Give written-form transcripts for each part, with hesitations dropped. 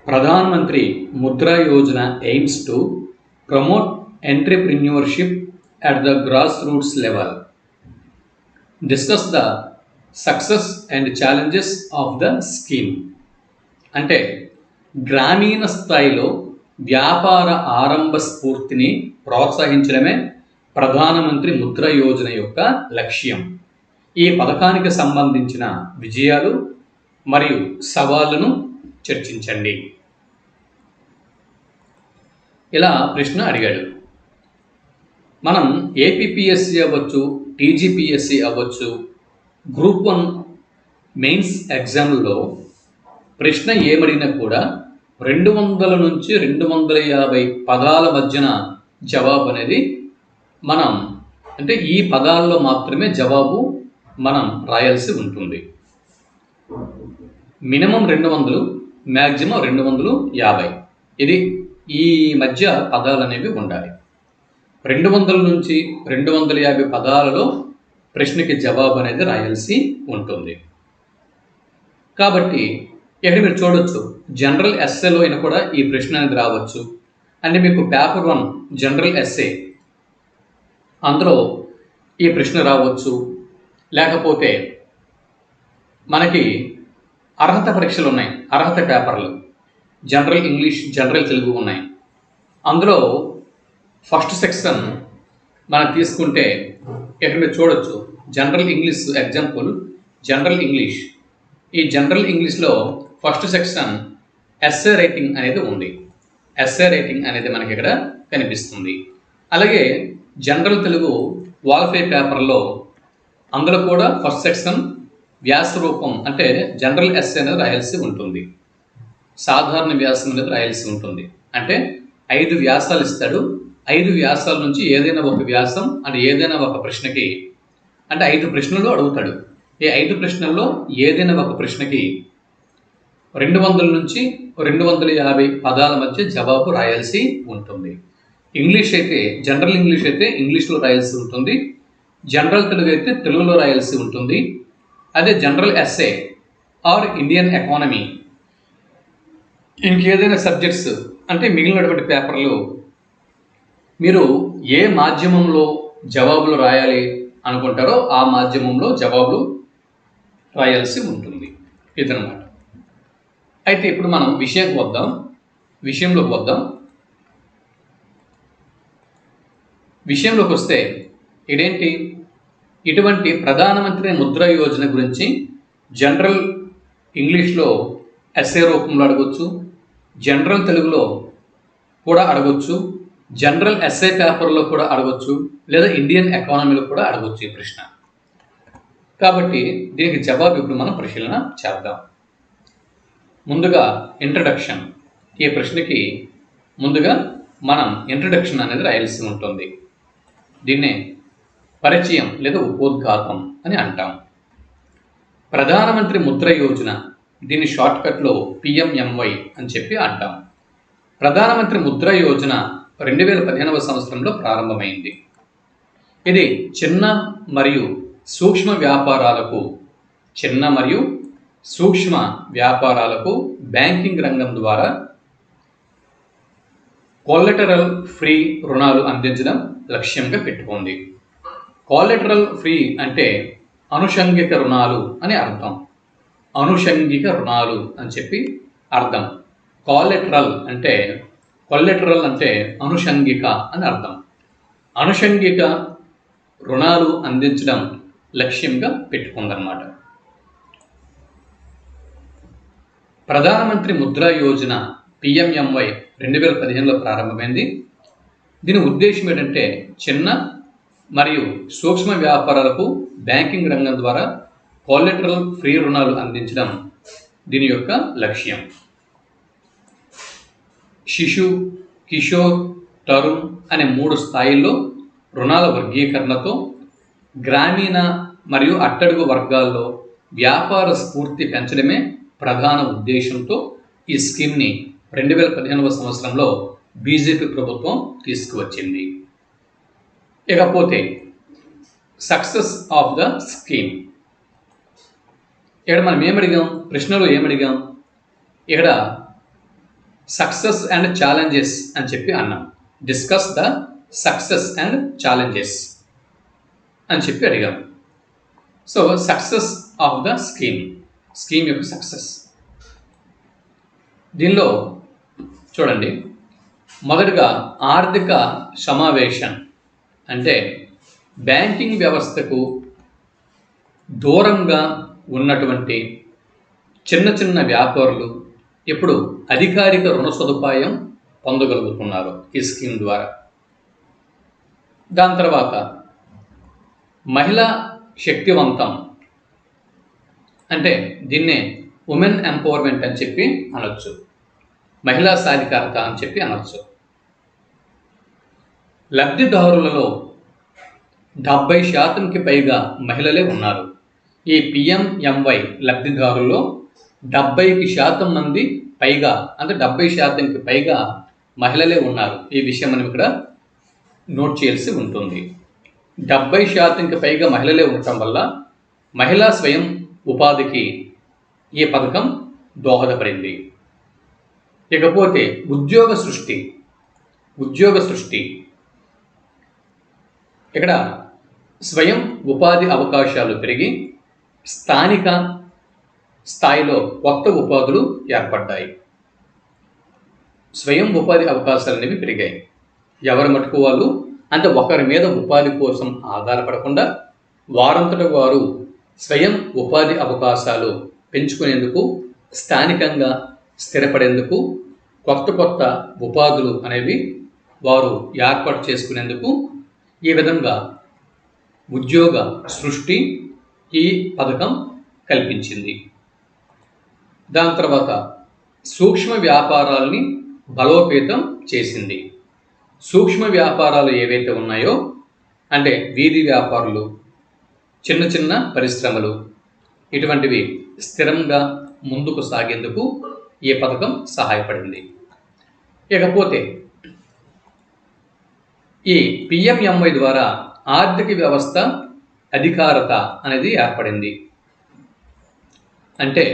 Pradhan Mantri Mudra Yojana aims to promote entrepreneurship at the grassroots level. Discuss the success and challenges of the scheme. అంటే గ్రామీణ స్థాయిలో వ్యాపార ఆరంభ స్ఫూర్తిని ప్రోత్సహించడమే ప్రధానమంత్రి ముద్ర యోజన యొక్క లక్ష్యం. ఈ పథకానికి సంబంధించిన విజయాలు మరియు సవాళ్లను చర్చించండి. ఇలా ప్రశ్న అడిగాడు. మనం ఏపీపీఎస్సీ అవ్వచ్చు, టీజీపీఎస్సీ అవ్వచ్చు, గ్రూప్ 1 మెయిన్స్ ఎగ్జామ్లో ప్రశ్న ఏమడినా కూడా 200 నుంచి 250 పదాల మధ్యన జవాబు అనేది మనం అంటే ఈ పదాల్లో మాత్రమే జవాబు మనం రాయాల్సి ఉంటుంది. Minimum 200, maximum 250. ఇది ఈ మధ్య పదాలు అనేవి ఉండాలి. 200 నుంచి 250 పదాలలో ప్రశ్నకి జవాబు అనేది రాయాల్సి ఉంటుంది. కాబట్టి ఇక్కడ మీరు చూడొచ్చు, జనరల్ ఎస్ఏలో అయినా కూడా ఈ ప్రశ్న అనేది రావచ్చు. అంటే మీకు పేపర్ 1 జనరల్ ఎస్ఏ అందులో ఈ ప్రశ్న రావచ్చు. లేకపోతే మనకి అర్హత పరీక్షలు ఉన్నాయి, అర్హత పేపర్లు జనరల్ ఇంగ్లీష్, జనరల్ తెలుగు ఉన్నాయి. అందులో ఫస్ట్ సెక్షన్ మనం తీసుకుంటే ఇక్కడ మీరు చూడొచ్చు, general English example general English. ఈ జనరల్ ఇంగ్లీష్లో ఫస్ట్ సెక్షన్ ఎస్ఏ రైటింగ్ అనేది ఉంది. ఎస్ఏ రైటింగ్ అనేది మనకి ఇక్కడ కనిపిస్తుంది. అలాగే జనరల్ తెలుగు వాల్ఫే పేపర్లో అందులో కూడా ఫస్ట్ సెక్షన్ వ్యాస రూపం అంటే జనరల్ ఎస్ఏ అనేది రాయాల్సి ఉంటుంది. సాధారణ వ్యాసం అనేది రాయాల్సి ఉంటుంది. అంటే 5 వ్యాసాలు ఇస్తాడు. 5 వ్యాసాల నుంచి ఏదైనా ఒక వ్యాసం అంటే ఏదైనా ఒక ప్రశ్నకి అంటే 5 ప్రశ్నలు అడుగుతాడు. ఈ 5 ప్రశ్నల్లో ఏదైనా ఒక ప్రశ్నకి 200 నుంచి 250 పదాల మధ్య జవాబు రాయాల్సి ఉంటుంది. ఇంగ్లీష్ అయితే జనరల్ ఇంగ్లీష్ అయితే ఇంగ్లీష్లో రాయాల్సి ఉంటుంది. జనరల్ తెలుగు అయితే తెలుగులో రాయాల్సి ఉంటుంది. అదే general essay or Indian economy ఇంకేదైనా సబ్జెక్ట్స్ అంటే మిగిలినటువంటి పేపర్లు మీరు ఏ మాధ్యమంలో జవాబులు రాయాలి అనుకుంటారో ఆ మాధ్యమంలో జవాబులు రాయాల్సి ఉంటుంది. ఇదనమాట. అయితే ఇప్పుడు మనం విషయంలోకి వద్దాం. విషయంలోకి వస్తే ఇదేంటి, ఇటువంటి ప్రధానమంత్రి ముద్ర యోజన గురించి జనరల్ ఇంగ్లీష్లో ఎస్ఏ రూపంలో అడగొచ్చు, జనరల్ తెలుగులో కూడా అడగొచ్చు, జనరల్ ఎస్ఏ పేపర్లో కూడా అడగొచ్చు, లేదా ఇండియన్ ఎకానమీలో కూడా అడగొచ్చు ఈ ప్రశ్న. కాబట్టి దీనికి జవాబు ఇప్పుడు మనం పరిశీలన చేద్దాం. ముందుగా ఇంట్రడక్షన్. ఈ ప్రశ్నకి ముందుగా మనం ఇంట్రడక్షన్ అనేది రాయాల్సి ఉంటుంది. దీన్నే పరిచయం లేదా ఉపోద్ఘాతం అని అంటాం. ప్రధానమంత్రి ముద్ర యోజన, దీన్ని షార్ట్కట్లో PMMY అని చెప్పి అంటాం. ప్రధానమంత్రి ముద్ర యోజన 2015వ సంవత్సరంలో ప్రారంభమైంది. ఇది చిన్న మరియు సూక్ష్మ వ్యాపారాలకు బ్యాంకింగ్ రంగం ద్వారా కొలెటరల్ ఫ్రీ రుణాలు అందించడం లక్ష్యంగా పెట్టుకుంది. కొలెటరల్ ఫ్రీ అంటే అనుషంగిక రుణాలు అని అర్థం. అనుషంగిక రుణాలు అని చెప్పి అర్థం. కొలెటరల్ అంటే అనుషంగిక అని అర్థం. అనుషంగిక రుణాలు అందించడం లక్ష్యంగా పెట్టుకుందన్నమాట. ప్రధానమంత్రి ముద్రా యోజన PMMY 2015లో ప్రారంభమైంది. దీని ఉద్దేశం ఏంటంటే చిన్న మరియు సూక్ష్మ వ్యాపారాలకు బ్యాంకింగ్ రంగం ద్వారా కొలెటరల్ ఫ్రీ రుణాలు అందించడం దీని యొక్క లక్ష్యం. శిశు, కిషోర్, తరుణ్ అనే 3 స్థాయిల్లో రుణాల వర్గీకరణతో గ్రామీణ మరియు అట్టడుగు వర్గాల్లో వ్యాపార స్ఫూర్తి పెంచడమే ప్రధాన ఉద్దేశంతో ఈ స్కీమ్ని 2015వ సంవత్సరంలో బీజేపీ ప్రభుత్వం తీసుకువచ్చింది. ఇకపోతే సక్సెస్ ఆఫ్ ద స్కీమ్. ఇక్కడ మనం ఏమడిగాం, ప్రశ్నలో ఏమడిగాం, ఇక్కడ సక్సెస్ అండ్ ఛాలెంజెస్ అని చెప్పి అన్నాం. Discuss the success and challenges అని చెప్పి అడిగాం. So success of the scheme యొక్క సక్సెస్. దీనిలో చూడండి, మొదటగా ఆర్థిక సమావేశం అంటే బ్యాంకింగ్ వ్యవస్థకు దూరంగా ఉన్నటువంటి చిన్న చిన్న వ్యాపారులు ఇప్పుడు అధికారిక రుణ సదుపాయం పొందగలుగుతున్నారు ఈ స్కీమ్ ద్వారా. దాని తర్వాత మహిళా శక్తివంతం అంటే దీన్నే ఉమెన్ ఎంపవర్మెంట్ అని చెప్పి అనొచ్చు, మహిళా సాధికారత అని చెప్పి అనొచ్చు. లబ్ధిదారులలో 70% పైగా మహిళలే ఉన్నారు. ఈ పిఎంఎంవై లబ్ధిదారుల్లో 70% మంది పైగా, అంటే 70% పైగా మహిళలే ఉన్నారు. ఈ విషయం మనం ఇక్కడ నోట్ చేయాల్సి ఉంటుంది. 70% పైగా మహిళలే ఉండటం వల్ల మహిళా స్వయం ఉపాధికి ఈ పథకం దోహదపడింది. ఇకపోతే ఉద్యోగ సృష్టి ఇక్కడ స్వయం ఉపాధి అవకాశాలు పెరిగి స్థానిక స్థాయిలో కొత్త ఉపాధులు ఏర్పడ్డాయి. స్వయం ఉపాధి అవకాశాలు అనేవి పెరిగాయి. ఎవరి మటుకు వాళ్ళు అంటే ఒకరి మీద ఉపాధి కోసం ఆధారపడకుండా వారంతట వారు స్వయం ఉపాధి అవకాశాలు పెంచుకునేందుకు, స్థానికంగా స్థిరపడేందుకు, కొత్త ఉపాధులు అనేవి వారు ఏర్పాటు చేసుకునేందుకు ఈ విధంగా ఉద్యోగ సృష్టి ఈ పథకం కల్పించింది. దాని తర్వాత సూక్ష్మ వ్యాపారాలని బలోపేతం చేసింది. సూక్ష్మ వ్యాపారాలు ఏవైతే ఉన్నాయో అంటే వీధి వ్యాపారులు, చిన్న చిన్న పరిశ్రమలు, ఇటువంటివి స్థిరంగా ముందుకు సాగేందుకు ఈ పథకం సహాయపడింది. ఇకపోతే ఈ పిఎంఎంవై ద్వారా ఆర్థిక వ్యవస్థ అధికారత అనేది ఏర్పడింది. అంటే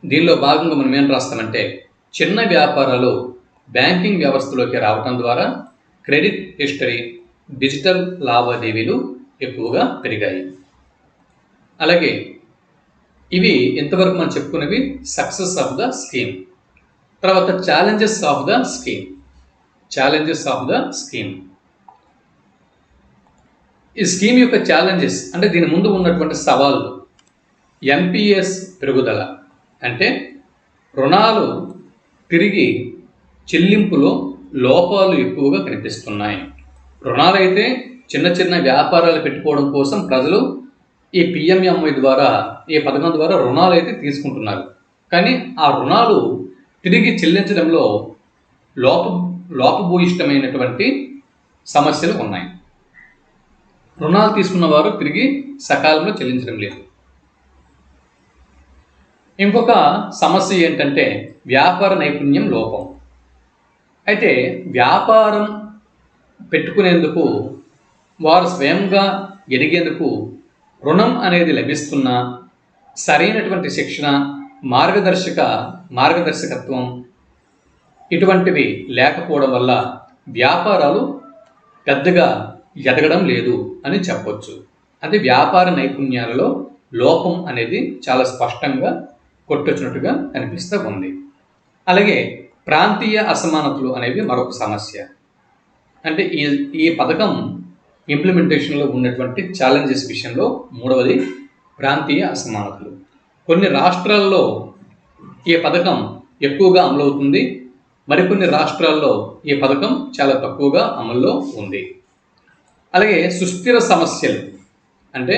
దీనిలో భాగంగా మనం ఏం రాస్తామంటే, చిన్న వ్యాపారాలు బ్యాంకింగ్ వ్యవస్థలోకి రావటం ద్వారా క్రెడిట్ హిస్టరీ, డిజిటల్ లావాదేవీలు ఎక్కువగా పెరిగాయి. అలాగే ఇవి ఇంతవరకు మనం చెప్పుకున్నవి సక్సెస్ ఆఫ్ ద స్కీమ్. తర్వాత ఛాలెంజెస్ ఆఫ్ ద స్కీమ్. ఈ స్కీమ్ యొక్క ఛాలెంజెస్ అంటే దీని ముందు ఉన్నటువంటి సవాళ్ళు. ఎన్పిఎస్ పెరుగుదల అంటే రుణాలు తిరిగి చెల్లింపులో లోపాలు ఎక్కువగా కనిపిస్తున్నాయి. రుణాలైతే చిన్న చిన్న వ్యాపారాలు పెట్టుకోవడం కోసం ప్రజలు ఈ పిఎంఎంవై ద్వారా, ఈ పథకం ద్వారా రుణాలు అయితే తీసుకుంటున్నారు. కానీ ఆ రుణాలు తిరిగి చెల్లించడంలో లోపభూయిష్టమైనటువంటి సమస్యలు ఉన్నాయి. రుణాలు తీసుకున్న వారు తిరిగి సకాలంలో చెల్లించడం లేదు. ఇంకొక సమస్య ఏంటంటే వ్యాపార నైపుణ్యం లోపం. అయితే వ్యాపారం పెట్టుకునేందుకు, వారు స్వయంగా ఎదిగేందుకు రుణం అనేది లభిస్తున్నా సరైనటువంటి శిక్షణ, మార్గదర్శకత్వం ఇటువంటివి లేకపోవడం వల్ల వ్యాపారాలు పెద్దగా ఎదగడం లేదు అని చెప్పొచ్చు. అంటే వ్యాపార నైపుణ్యాలలో లోపం అనేది చాలా స్పష్టంగా కొట్టొచ్చినట్టుగా కనిపిస్తూ ఉంది. అలాగే ప్రాంతీయ అసమానతలు అనేవి మరొక సమస్య. అంటే ఈ పథకం ఇంప్లిమెంటేషన్లో ఉన్నటువంటి ఛాలెంజెస్ విషయంలో మూడవది ప్రాంతీయ అసమానతలు. కొన్ని రాష్ట్రాల్లో ఈ పథకం ఎక్కువగా అమలవుతుంది, మరికొన్ని రాష్ట్రాల్లో ఈ పథకం చాలా తక్కువగా అమల్లో ఉంది. అలాగే సుస్థిర సమస్యలు అంటే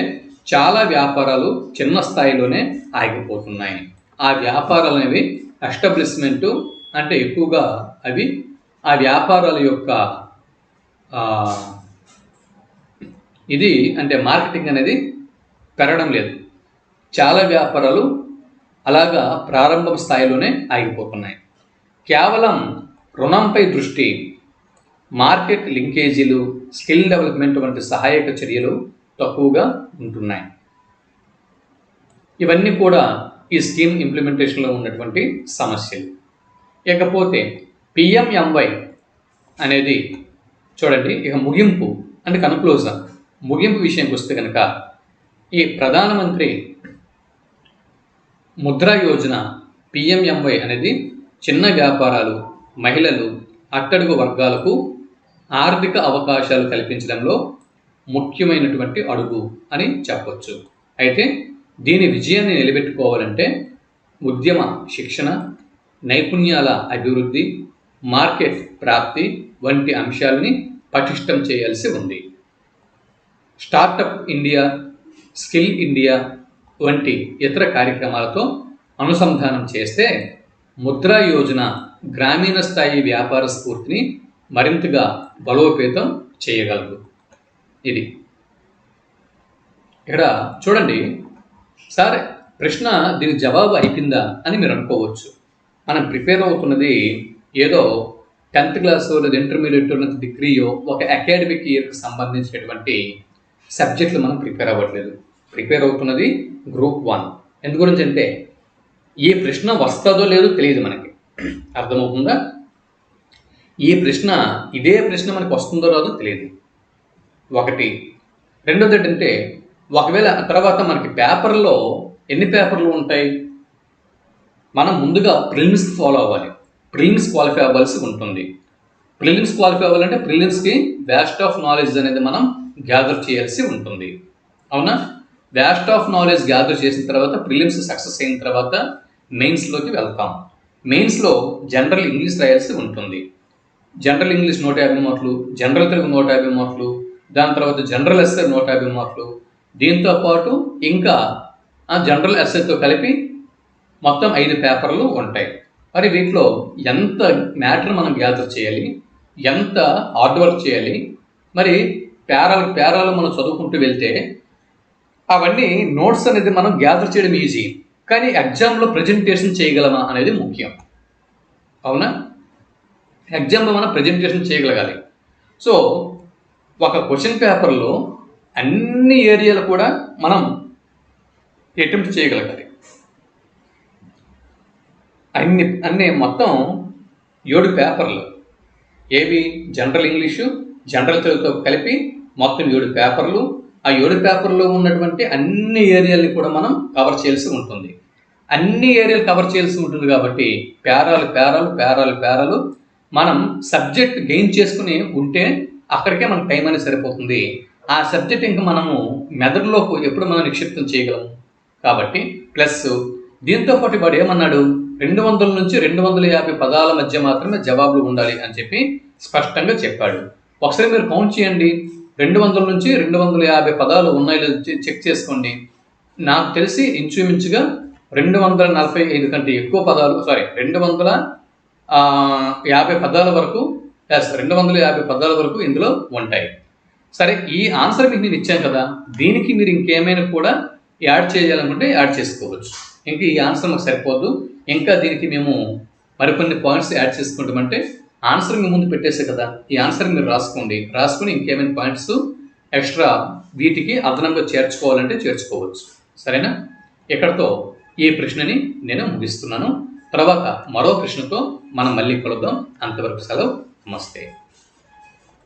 చాలా వ్యాపారాలు చిన్న స్థాయిలోనే ఆగిపోతున్నాయి. ఆ వ్యాపారాలు అనేవి ఎస్టాబ్లిష్మెంటు అంటే ఎక్కువగా అవి ఆ వ్యాపారాల యొక్క ఇది అంటే మార్కెటింగ్ అనేది పెరగడం లేదు. చాలా వ్యాపారాలు అలాగా ప్రారంభ స్థాయిలోనే ఆగిపోతున్నాయి. కేవలం రుణంపై దృష్టి, మార్కెట్ లింకేజీలు, స్కిల్ డెవలప్మెంట్ వంటి సహాయక చర్యలు తక్కువగా ఉంటున్నాయి. ఇవన్నీ కూడా ఈ స్కీమ్ ఇంప్లిమెంటేషన్లో ఉన్నటువంటి సమస్యలు. ఇకపోతే పిఎంఎంవై అనేది చూడండి, ఇక ముగింపు అంటే కన్క్లూజన్, ముగింపు విషయానికి వస్తే కనుక ఈ ప్రధానమంత్రి ముద్రా యోజన పిఎంఎంవై అనేది చిన్న వ్యాపారాలు, మహిళలు, అట్టడుగు వర్గాలకు ఆర్థిక అవకాశాలు కల్పించడంలో ముఖ్యమైనటువంటి అడుగు అని చెప్పొచ్చు. అయితే దీని విజయాన్ని నిలబెట్టుకోవాలంటే ఉద్యమ శిక్షణ, నైపుణ్యాల అభివృద్ధి, మార్కెట్ ప్రాప్తి వంటి అంశాలని పటిష్టం చేయాల్సి ఉంది. స్టార్టప్ ఇండియా, స్కిల్ ఇండియా వంటి ఇతర కార్యక్రమాలతో అనుసంధానం చేస్తే ముద్రా యోజన గ్రామీణ స్థాయి వ్యాపార స్ఫూర్తిని మరింతగా బలోపేతం చేయగలదు. ఇది ఇక్కడ చూడండి సార్, ప్రశ్న దీనికి జవాబు అయిపోయిందా అని మీరు అనుకోవచ్చు. మనం ప్రిపేర్ అవుతున్నది ఏదో 10th క్లాసు లేదా ఇంటర్మీడియట్ లేదా డిగ్రీయో ఒక అకాడమిక్ ఇయర్కి సంబంధించినటువంటి సబ్జెక్టులు మనం ప్రిపేర్ అవ్వట్లేదు. ప్రిపేర్ అవుతున్నది గ్రూప్ 1. ఎందు గురించి అంటే ఈ ప్రశ్న వస్తుందో లేదో తెలియదు మనకి, అర్థమవుతుందా? ఇదే ప్రశ్న మనకి వస్తుందో రాదో తెలియదు, ఒకటి. రెండోది ఏంటంటే ఒకవేళ తర్వాత మనకి పేపర్లో ఎన్ని పేపర్లు ఉంటాయి, మనం ముందుగా ప్రిలిమ్స్ ఫాలో అవ్వాలి. ప్రిలిమ్స్ క్వాలిఫై అవ్వాల్సి ఉంటుంది. ప్రిలిమ్స్ క్వాలిఫై అవ్వాలంటే ప్రిలిమ్స్కి వ్యాస్ట్ ఆఫ్ నాలెడ్జ్ అనేది మనం గ్యాదర్ చేయాల్సి ఉంటుంది, అవునా? వ్యాస్ట్ ఆఫ్ నాలెడ్జ్ గ్యాదర్ చేసిన తర్వాత ప్రిలిమ్స్ సక్సెస్ అయిన తర్వాత మెయిన్స్లోకి వెళ్తాం. మెయిన్స్లో జనరల్ ఇంగ్లీష్ రాయాల్సి ఉంటుంది. జనరల్ ఇంగ్లీష్ 150 మార్కులు, జనరల్ తెలుగు 150 మార్కులు, దాని తర్వాత జనరల్ ఎస్ఏ 150 మార్కులు, దీంతో పాటు ఇంకా ఆ జనరల్ ఎస్ఏతో కలిపి మొత్తం 5 పేపర్లు ఉంటాయి. మరి వీటిలో ఎంత మ్యాటర్ మనం గ్యాదర్ చేయాలి, ఎంత హార్డ్ వర్క్ చేయాలి, మరి పేరాలు మనం చదువుకుంటూ వెళ్తే అవన్నీ నోట్స్ అనేది మనం గ్యాదర్ చేయడం ఈజీ, కానీ ఎగ్జామ్లో ప్రజెంటేషన్ చేయగలమా అనేది ముఖ్యం, అవునా? ఎగ్జామ్లో మనం ప్రజెంటేషన్ చేయగలగాలి. సో ఒక క్వశ్చన్ పేపర్లో అన్ని ఏరియాలు కూడా మనం అటెంప్ట్ చేయగలగాలి. అన్ని మొత్తం 7 పేపర్లు, ఏవి? జనరల్ ఇంగ్లీషు, జనరల్ తెలుగుతో కలిపి మొత్తం 7 పేపర్లు. ఆ 7 పేపర్లో ఉన్నటువంటి అన్ని ఏరియాలని కూడా మనం కవర్ చేయాల్సి ఉంటుంది. అన్ని ఏరియాలు కవర్ చేయాల్సి ఉంటుంది కాబట్టి పేరాలు మనం సబ్జెక్ట్ గెయిన్ చేసుకుని ఉంటే అక్కడికే మనకు టైం అనేది సరిపోతుంది. ఆ సబ్జెక్ట్ ఇంకా మనము మెదడులోకి ఎప్పుడు మనం నిక్షిప్తం చేయగలము కాబట్టి ప్లస్ దీంతో పాటు వాడు ఏమన్నాడు, 200 నుంచి 250 పదాల మధ్య మాత్రమే జవాబులు ఉండాలి అని చెప్పి స్పష్టంగా చెప్పాడు. ఒకసారి మీరు కౌంట్ చేయండి, 200 నుంచి 250 పదాలు ఉన్నాయో చెక్ చేసుకోండి. నాకు తెలిసి ఇంచుమించుగా 245 కంటే ఎక్కువ పదాలు, 250 పదాల వరకు 250 పదాల వరకు ఇందులో ఉంటాయి. సరే, ఈ ఆన్సర్ మీకు నేను ఇచ్చాను కదా, దీనికి మీరు ఇంకేమైనా కూడా యాడ్ చేయాలనుకుంటే యాడ్ చేసుకోవచ్చు. ఇంకా ఈ ఆన్సర్ మాకు సరిపోదు, ఇంకా దీనికి మేము మరికొన్ని పాయింట్స్ యాడ్ చేసుకుంటామంటే ఆన్సర్ మీ ముందు పెట్టేసే కదా, ఈ ఆన్సర్ మీరు రాసుకొని ఇంకేమైనా పాయింట్స్ ఎక్స్ట్రా వీటికి అదనంగా చేర్చుకోవాలంటే చేర్చుకోవచ్చు. సరేనా? ఇక్కడతో ఈ ప్రశ్నని నేను ముగిస్తున్నాను. తర్వాత మరో ప్రశ్నతో మనం మళ్ళీ కలుద్దాం. అంతవరకు సెలవు. నమస్తే.